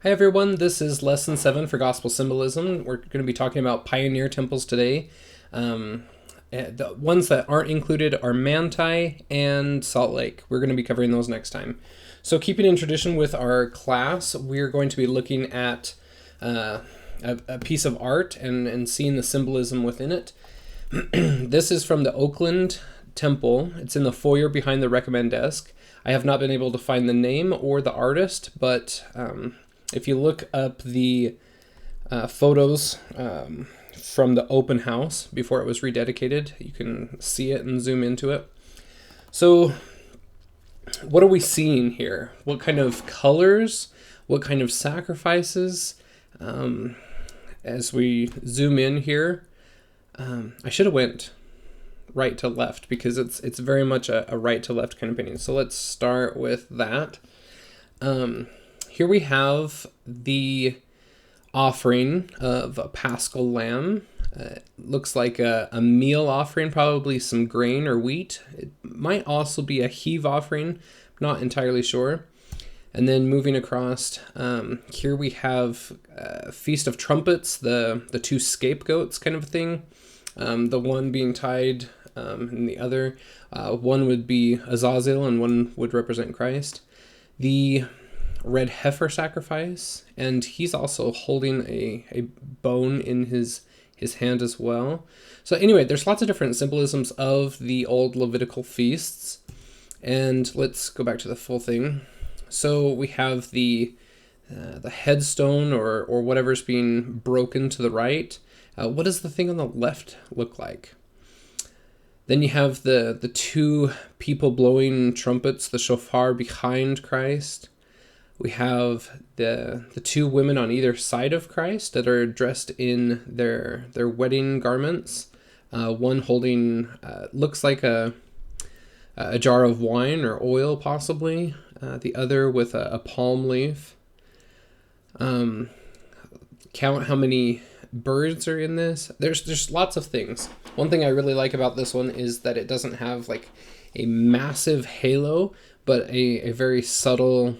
Hi everyone, this is lesson 7 for Gospel Symbolism. We're going to be talking about pioneer temples today. The ones that aren't included are Manti and Salt Lake. We're going to be covering those next time. So keeping in tradition with our class, we're going to be looking at a piece of art and seeing the symbolism within it. This is from the Oakland Temple. It's in the foyer behind the recommend desk. I have not been able to find the name or the artist, but if you look up the photos from the open house before it was rededicated, you can see it and zoom into it. So what are we seeing here? What kind of colors? What kind of sacrifices? As we zoom in here, I should have went right to left because it's very much a right to left kind of painting. So let's start with that. Here we have the offering of a paschal lamb. Looks like a meal offering, probably some grain or wheat. It might also be a heave offering, not entirely sure. And then moving across, here we have Feast of Trumpets, the two scapegoats kind of thing. The one being tied and the other. One would be Azazel and one would represent Christ. The red heifer sacrifice, and he's also holding a bone in his hand as well. So anyway, there's lots of different symbolisms of the old Levitical feasts. And let's go back to the full thing. So we have the headstone or whatever's being broken to the right. What does the thing on the left look like? Then you have the two people blowing trumpets, the shofar behind Christ. We have the two women on either side of Christ that are dressed in their wedding garments. One holding looks like a jar of wine or oil, possibly. The other with a palm leaf. Count how many birds are in this. There's lots of things. One thing I really like about this one is that it doesn't have like a massive halo, but a very subtle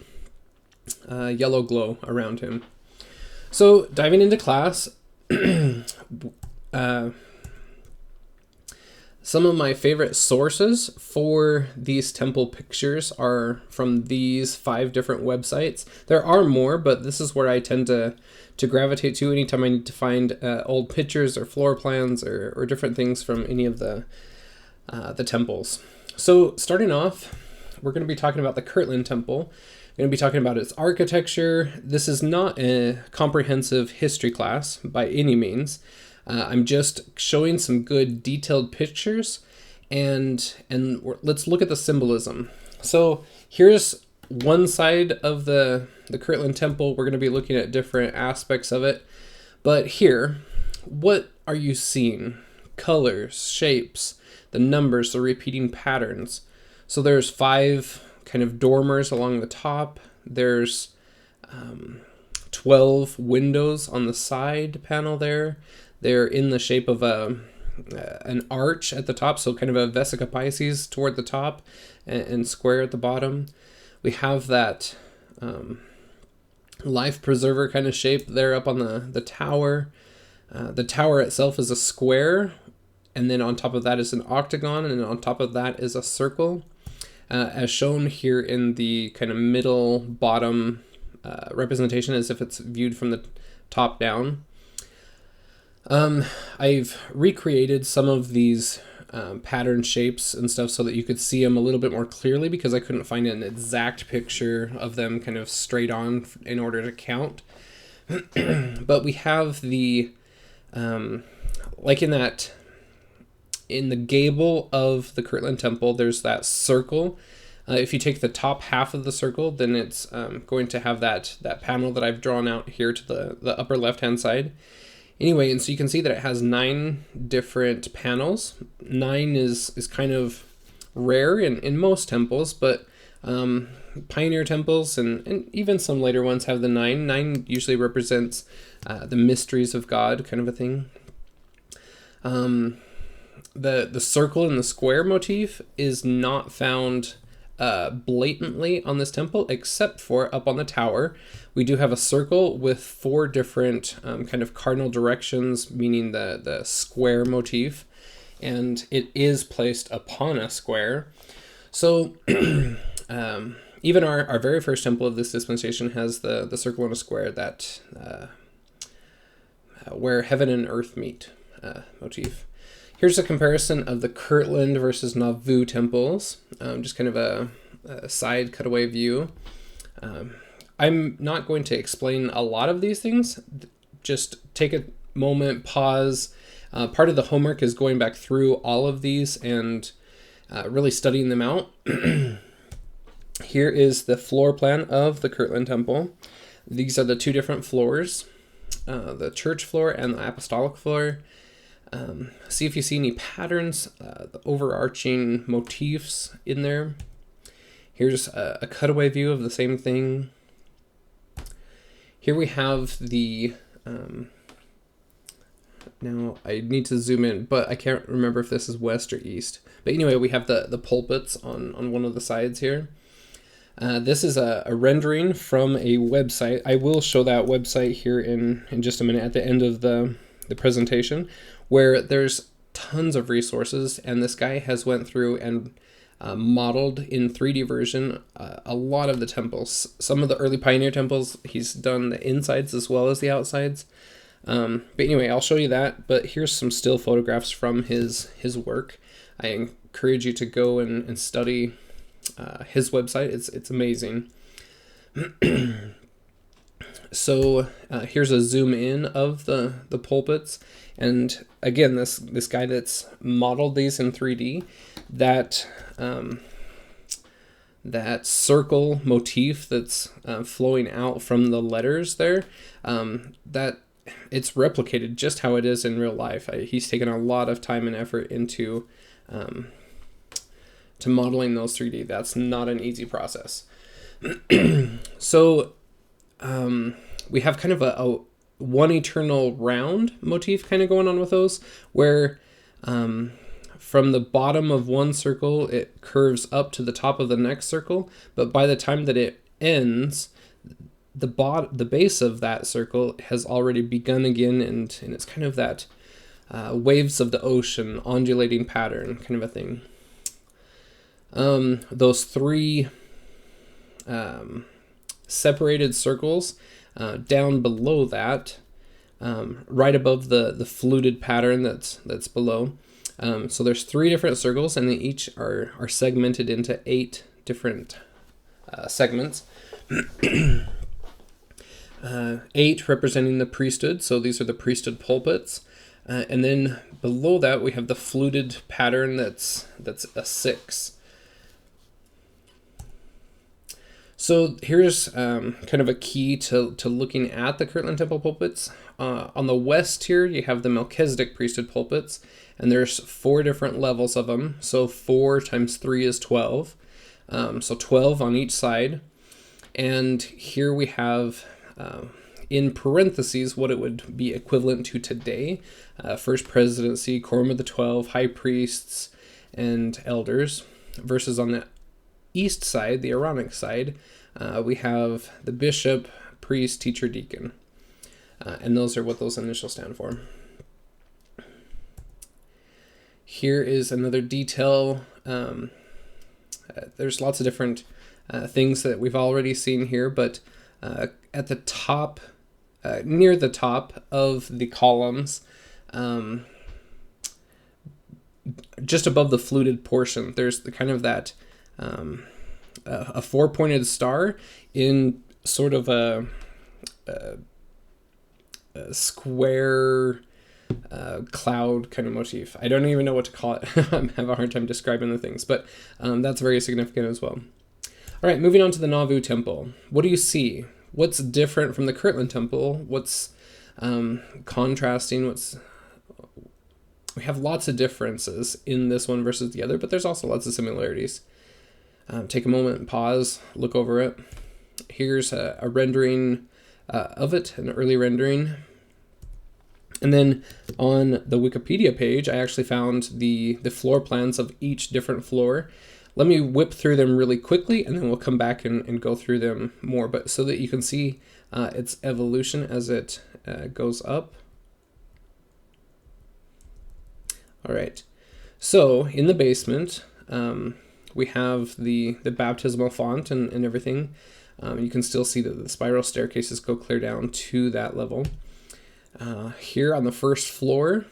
yellow glow around him. So diving into class, some of my favorite sources for these temple pictures are from these 5 different websites. There are more, but this is where I tend to gravitate to anytime I need to find old pictures or floor plans or different things from any of the temples. So starting off, we're going to be talking about the Kirtland Temple. We're going to be talking about its architecture. This is not a comprehensive history class by any means. I'm just showing some good detailed pictures, and let's look at the symbolism. So here's one side of the Kirtland Temple. We're going to be looking at different aspects of it. But here, what are you seeing? Colors, shapes, the numbers, the repeating patterns. So there's 5 kind of dormers along the top. There's 12 windows on the side panel there. They're in the shape of an arch at the top, so kind of a Vesica Pisces toward the top and square at the bottom. We have that life preserver kind of shape there up on the tower. The tower itself is a square, and then on top of that is an octagon, and on top of that is a circle. As shown here in the kind of middle bottom representation, as if it's viewed from the top down. I've recreated some of these pattern shapes and stuff so that you could see them a little bit more clearly, because I couldn't find an exact picture of them kind of straight on in order to count. But we have the like in the gable of the Kirtland Temple, there's that circle. If you take the top half of the circle, then it's going to have that panel that I've drawn out here to the upper left-hand side. Anyway, and so you can see that it has 9 different panels. 9 is kind of rare in most temples, but pioneer temples and even some later ones have the 9. 9 usually represents the mysteries of God, kind of a thing. The circle and the square motif is not found blatantly on this temple, except for up on the tower. We do have a circle with 4 different kind of cardinal directions, meaning the square motif, and it is placed upon a square. So even our very first temple of this dispensation has the circle and a square, that where heaven and earth meet motif. Here's a comparison of the Kirtland versus Nauvoo temples, just kind of a side cutaway view. I'm not going to explain a lot of these things. Just take a moment, pause. Part of the homework is going back through all of these and really studying them out. Here is the floor plan of the Kirtland temple. These are the 2 different floors, the church floor and the apostolic floor. See if you see any patterns, the overarching motifs in there. Here's a cutaway view of the same thing. Here we have the, now I need to zoom in, but I can't remember if this is west or east. But anyway, we have the pulpits on one of the sides here. This is a rendering from a website. I will show that website here in just a minute at the end of the presentation, where there's tons of resources, and this guy has went through and modeled in 3D version a lot of the temples. Some of the early pioneer temples, he's done the insides as well as the outsides. But anyway, I'll show you that, but here's some still photographs from his work. I encourage you to go and study his website. It's amazing. So here's a zoom in of the pulpits, and again, this guy that's modeled these in 3D, that circle motif that's flowing out from the letters there, that it's replicated just how it is in real life. He's taken a lot of time and effort into to modeling those 3D. That's not an easy process. So we have kind of a one eternal round motif kind of going on with those, where from the bottom of one circle it curves up to the top of the next circle, but by the time that it ends, the base of that circle has already begun again, and it's kind of that waves of the ocean undulating pattern kind of a thing. Those 3 separated circles down below that, right above the fluted pattern that's below. So there's 3 different circles, and they each are segmented into 8 different segments. 8 representing the priesthood, so these are the priesthood pulpits. And then below that we have the fluted pattern that's a 6. So here's kind of a key to looking at the Kirtland Temple pulpits. On the west here, you have the Melchizedek priesthood pulpits, and there's 4 different levels of them. So 4 times 3 is 12. So 12 on each side. And here we have, in parentheses, what it would be equivalent to today. First presidency, quorum of the 12, high priests, and elders. Versus on the east side, the Aaronic side, we have the bishop, priest, teacher, deacon. And those are what those initials stand for. Here is another detail. There's lots of different things that we've already seen here, but at the top, near the top of the columns, just above the fluted portion, there's the kind of that a 4-pointed star in sort of a square cloud kind of motif. I don't even know what to call it. I have a hard time describing the things, but that's very significant as well. All right, moving on to the Nauvoo temple. What do you see? What's different from the Kirtland temple? What's contrasting? We have lots of differences in this one versus the other, but there's also lots of similarities. Take a moment and pause, look over it. Here's a rendering of it, an early rendering. And then on the Wikipedia page, I actually found the floor plans of each different floor. Let me whip through them really quickly, and then we'll come back and go through them more, but so that you can see its evolution as it goes up. All right, so in the basement, we have the baptismal font and everything. You can still see that the spiral staircases go clear down to that level. Here on the first floor,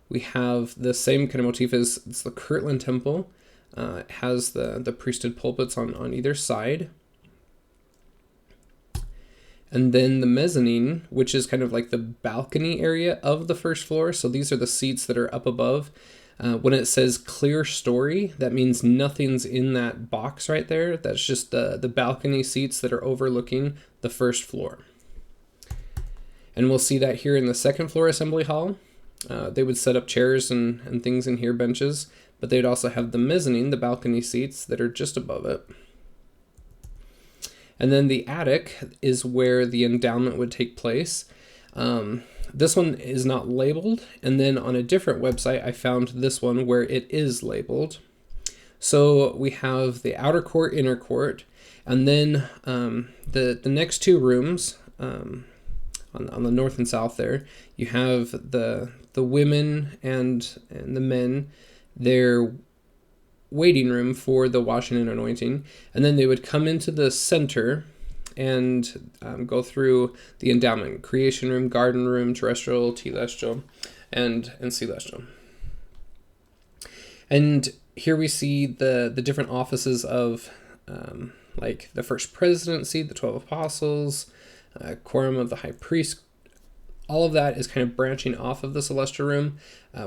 we have the same kind of motif as it's the Kirtland temple. It has the priesthood pulpits on either side. And then the mezzanine, which is kind of like the balcony area of the first floor. So these are the seats that are up above. When it says clear story, that means nothing's in that box right there. That's just the balcony seats that are overlooking the first floor. And we'll see that here in the second floor assembly hall. They would set up chairs and things in here, benches, but they'd also have the mezzanine, the balcony seats that are just above it. And then the attic is where the endowment would take place. This one is not labeled, and then on a different website I found this one where it is labeled. So we have the outer court, inner court, and then the next two rooms on the north and south there, you have the women and the men, their waiting room for the washing and anointing, and then they would come into the center and go through the endowment, creation room, garden room, terrestrial, telestial, and celestial. And here we see the different offices of like the first presidency, the 12 apostles, quorum of the high priest. All of that is kind of branching off of the celestial room.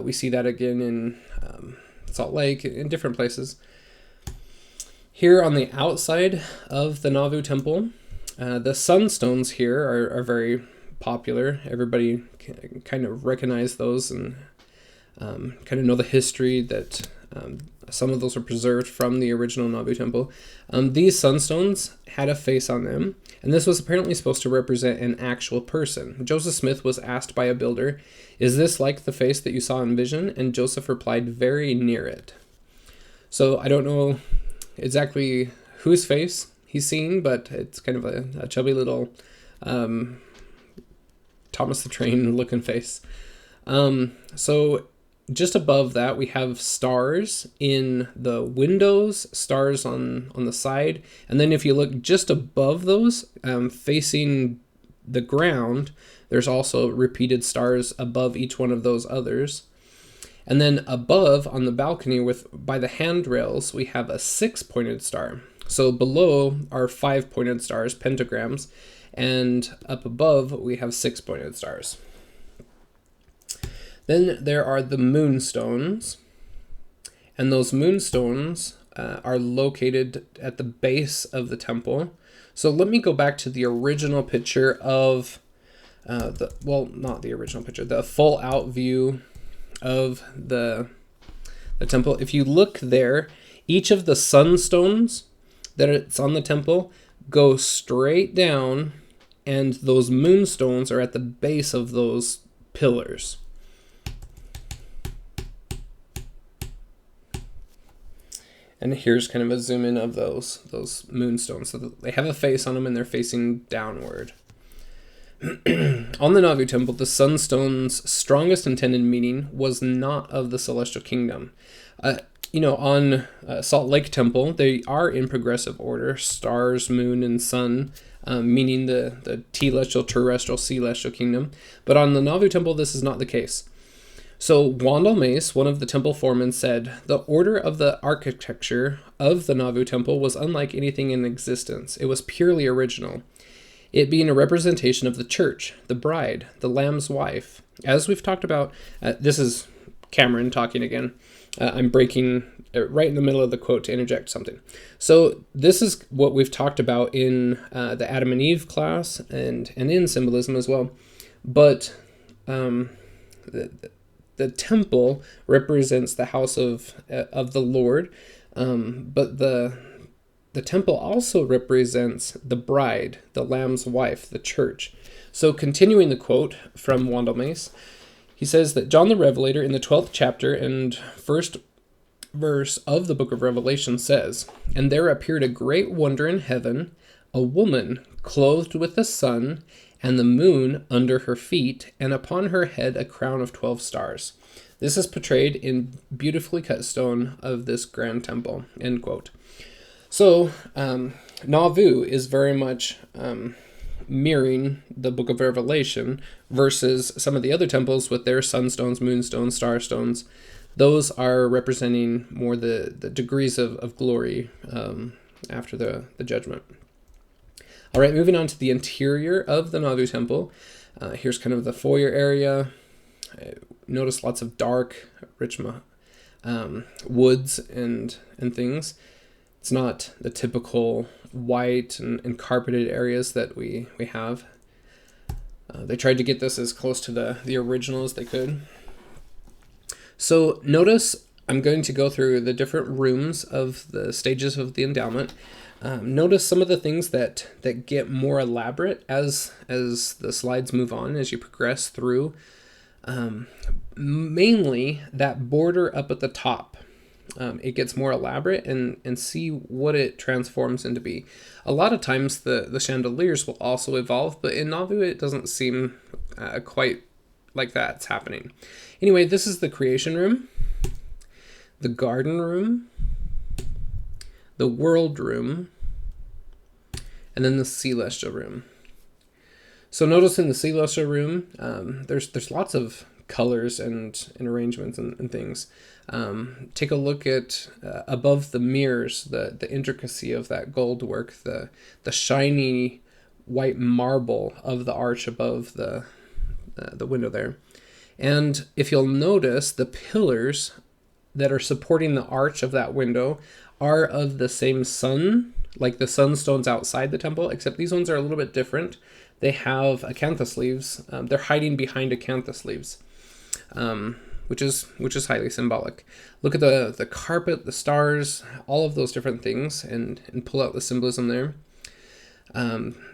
We see that again in Salt Lake, in different places. Here on the outside of the Nauvoo temple, the sunstones here are very popular. Everybody kind of recognize those and kind of know the history that some of those are preserved from the original Nauvoo temple. These sunstones had a face on them, and this was apparently supposed to represent an actual person. Joseph Smith was asked by a builder, "Is this like the face that you saw in vision?" And Joseph replied, "Very near it." So I don't know exactly whose face he's seeing, but it's kind of a chubby little Thomas the Train looking face. So just above that, we have stars in the windows, stars on the side. And then if you look just above those, facing the ground, there's also repeated stars above each one of those others. And then above on the balcony by the handrails, we have a 6-pointed star. So below are 5-pointed stars, pentagrams, and up above we have 6-pointed stars. Then there are the moonstones, and those moonstones are located at the base of the temple. So let me go back to the original picture of not the original picture, the full out view of the temple. If you look there, each of the sunstones that it's on the temple go straight down, and those moonstones are at the base of those pillars. And here's kind of a zoom in of those moonstones. So they have a face on them and they're facing downward. On the Nauvoo temple, the sunstone's strongest intended meaning was not of the celestial kingdom. On Salt Lake temple, they are in progressive order: stars, moon, and sun, meaning the telestial, terrestrial, celestial kingdom. But on the Nauvoo temple, this is not the case. So Wandel Mace, one of the temple foremen, said, "The order of the architecture of the Nauvoo temple was unlike anything in existence. It was purely original, it being a representation of the church, the bride, the Lamb's wife." As we've talked about, this is Cameron talking again. I'm breaking right in the middle of the quote to interject something. So this is what we've talked about in the Adam and Eve class and in Symbolism as well. But the temple represents the house of the Lord, but the temple also represents the bride, the Lamb's wife, the church. So continuing the quote from Wandel Mace, he says that John the Revelator in the 12th chapter and first verse of the book of Revelation says, "And there appeared a great wonder in heaven, a woman clothed with the sun, and the moon under her feet, and upon her head a crown of 12 stars." This is portrayed in beautifully cut stone of this grand temple, end quote. So, Nauvoo is very much mirroring the book of Revelation versus some of the other temples with their sunstones, moonstones, star stones. Those are representing more the degrees of glory after the judgment. All right, moving on to the interior of the Nauvoo temple. Here's kind of the foyer area. Notice lots of dark, rich woods and things. It's not the typical white and carpeted areas that we have. They tried to get this as close to the original as they could. So notice I'm going to go through the different rooms of the stages of the endowment. Notice some of the things that get more elaborate as the slides move on, as you progress through. Mainly that border up at the top. It gets more elaborate, and see what it transforms into be. A lot of times the chandeliers will also evolve, but in Nauvoo it doesn't seem quite like that's happening. Anyway, this is the creation room, the garden room, the world room, and then the celestial room. So notice in the celestial room, there's lots of colors and arrangements and things. Take a look at above the mirrors, the intricacy of that gold work, the shiny white marble of the arch above the window there. And if you'll notice, the pillars that are supporting the arch of that window are of the same sun, like the sunstones outside the temple, except these ones are a little bit different. They have acanthus leaves. They're hiding behind acanthus leaves. Which is highly symbolic. Look at the carpet, the stars, all of those different things, and pull out the symbolism there.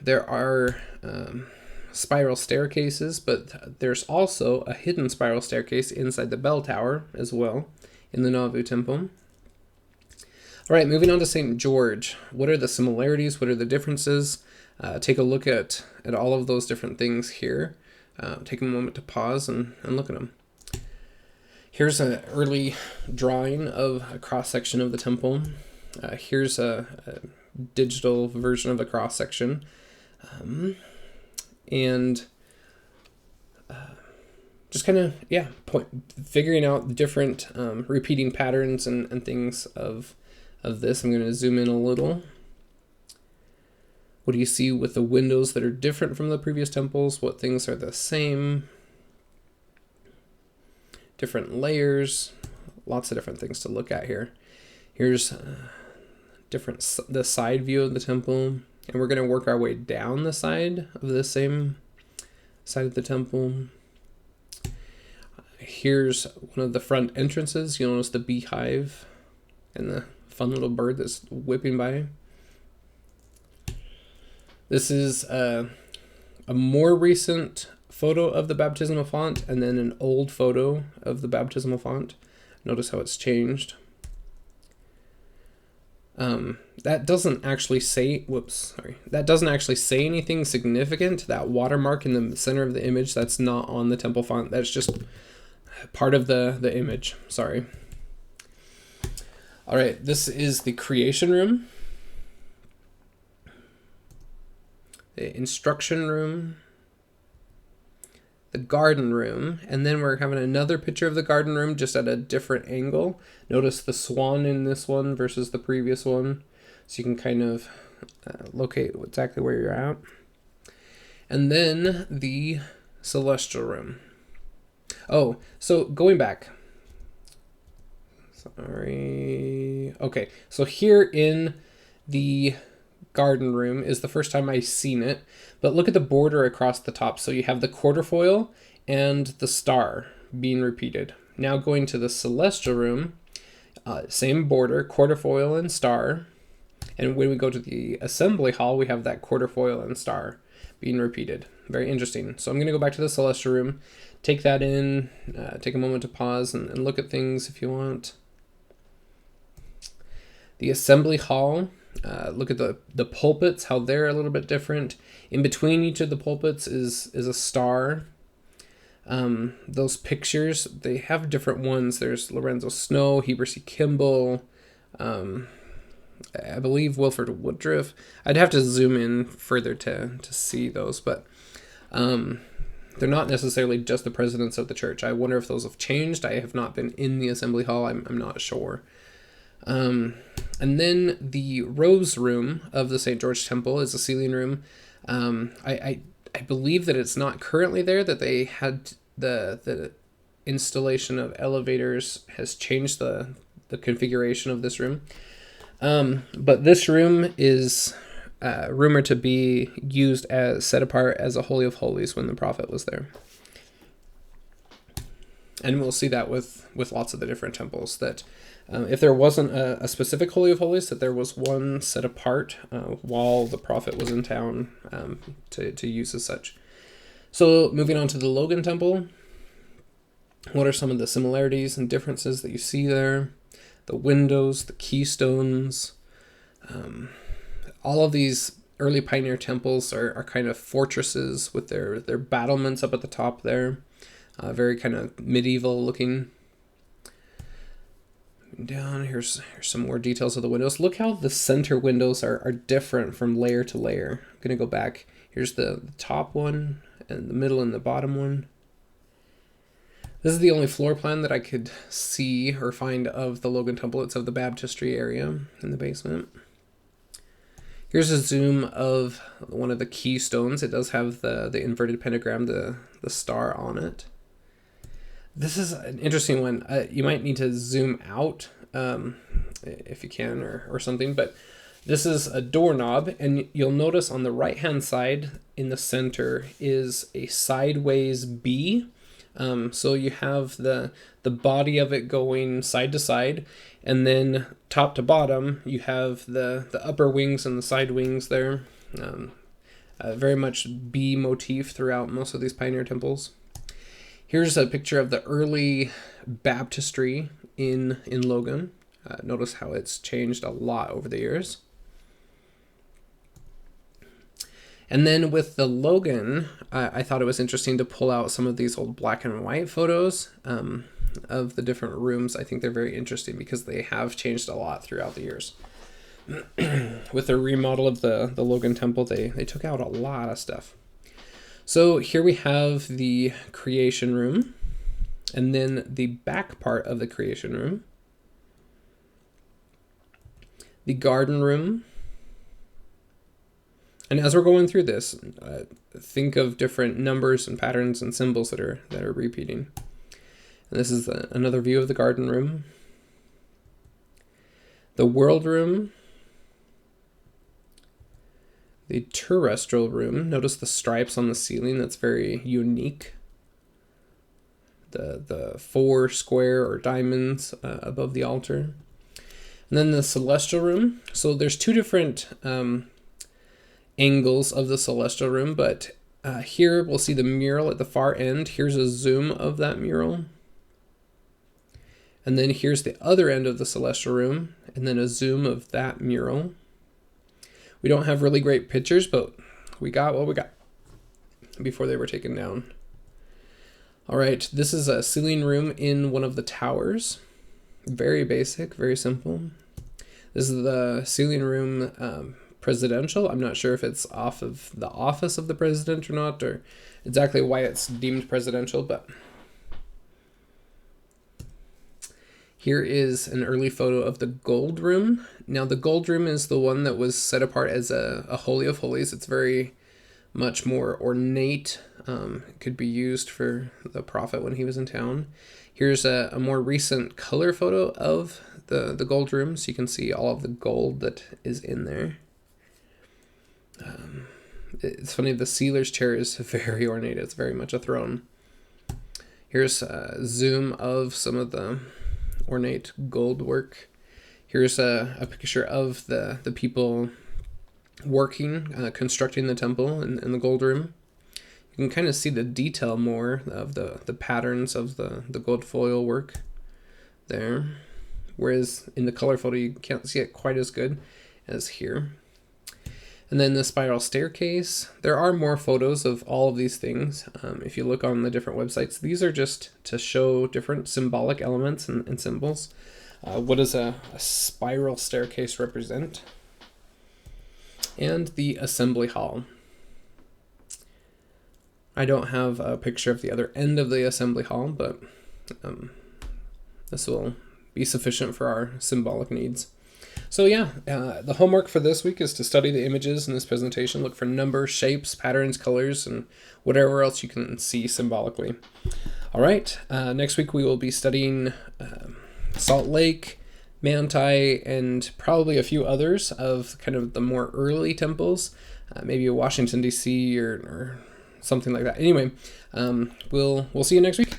There are spiral staircases, but there's also a hidden spiral staircase inside the bell tower as well in the Nauvoo temple. All right, moving on to St. George. What are the similarities? What are the differences? Take a look at all of those different things here. Take a moment to pause and look at them. Here's an early drawing of a cross-section of the temple. Here's a digital version of the cross-section. And just kind of, figuring out the different repeating patterns and things of this. I'm going to zoom in a little. What do you see with the windows that are different from the previous temples? What things are the same? Different layers, lots of different things to look at here. Here's the side view of the temple, and we're going to work our way down the side of the same side of the temple. Here's one of the front entrances. You'll notice the beehive and the fun little bird that's whipping by. This is a more recent photo of the baptismal font, and then an old photo of the baptismal font. Notice how it's changed. That doesn't actually say anything significant. That watermark in the center of the image, that's not on the temple font. That's just part of the image. Sorry. All right, this is the creation room, the instruction room, the garden room, and then we're having another picture of the garden room just at a different angle. Notice the swan in this one versus the previous one, so you can kind of locate exactly where you're at. And then the celestial room. Oh, so going back. Sorry. Okay, so here in the garden room is the first time I've seen it, but look at the border across the top. So you have the quarterfoil and the star being repeated. Now going to the celestial room, same border, quarterfoil and star. And when we go to the assembly hall, we have that quarterfoil and star being repeated. Very interesting. So I'm going to go back to the celestial room, take that in, take a moment to pause and look at things if you want. The assembly hall, look at the pulpits, how they're a little bit different. In between each of the pulpits is a star. Those pictures, they have different ones. There's Lorenzo Snow, Heber C. Kimball, I believe Wilford Woodruff. I'd have to zoom in further to see those, but they're not necessarily just the presidents of the church. I wonder if those have changed. I have not been in the assembly hall. I'm not sure. And then the rose room of the St. George Temple is a ceiling room. I believe that it's not currently there, that they had the installation of elevators has changed the configuration of this room. But this room is rumored to be used as set apart as a Holy of Holies when the prophet was there. And we'll see that with lots of the different temples, that if there wasn't a specific Holy of Holies, that there was one set apart while the prophet was in town to use as such. So moving on to the Logan Temple, what are some of the similarities and differences that you see there? The windows, the keystones, all of these early pioneer temples are kind of fortresses with their battlements up at the top there. Very kind of medieval looking. Down here's some more details of the windows. Look how the center windows are different from layer to layer. I'm gonna go back. Here's the top one and the middle and the bottom one. This is the only floor plan that I could see or find of the Logan Temple. It's of the baptistry area in the basement. Here's a zoom of one of the keystones. It does have the inverted pentagram, the star on it. This is an interesting one. You might need to zoom out if you can or something, but this is a doorknob, and you'll notice on the right-hand side in the center is a sideways B. So you have the body of it going side to side, and then top to bottom you have the upper wings and the side wings there. Very much B motif throughout most of these pioneer temples. Here's a picture of the early baptistry in Logan. Notice how it's changed a lot over the years. And then with the Logan, I thought it was interesting to pull out some of these old black and white photos of the different rooms. I think they're very interesting because they have changed a lot throughout the years. With the remodel of the Logan Temple, they took out a lot of stuff. So here we have the creation room, and then the back part of the creation room, the garden room. And as we're going through this, think of different numbers and patterns and symbols that are repeating. And this is another view of the garden room. The world room. The terrestrial room. Notice the stripes on the ceiling. That's very unique. The 4 square or diamonds above the altar. And then the celestial room. So there's 2 different angles of the celestial room, but here we'll see the mural at the far end. Here's a zoom of that mural. And then here's the other end of the celestial room, and then a zoom of that mural. We don't have really great pictures, but we got what we got before they were taken down. All right, this is a ceiling room in one of the towers. Very basic, very simple. This is the ceiling room presidential. I'm not sure if it's off of the office of the president or not, or exactly why it's deemed presidential, but here is an early photo of the gold room. Now the gold room is the one that was set apart as a Holy of Holies. It's very much more ornate. It could be used for the prophet when he was in town. Here's a more recent color photo of the gold room, so you can see all of the gold that is in there. It's funny, the sealer's chair is very ornate. It's very much a throne. Here's a zoom of some of the ornate gold work. Here's a picture of the people working, constructing the temple in the gold room. You can kind of see the detail more of the patterns of the gold foil work there. whereas in the color photo you can't see it quite as good as here. And then the spiral staircase. There are more photos of all of these things. If you look on the different websites, these are just to show different symbolic elements and symbols. What does a spiral staircase represent? And the assembly hall. I don't have a picture of the other end of the assembly hall, but this will be sufficient for our symbolic needs. So yeah, the homework for this week is to study the images in this presentation, look for numbers, shapes, patterns, colors, and whatever else you can see symbolically. All right, next week we will be studying Salt Lake, Manti, and probably a few others of kind of the more early temples, maybe Washington, D.C. or something like that. Anyway, we'll see you next week.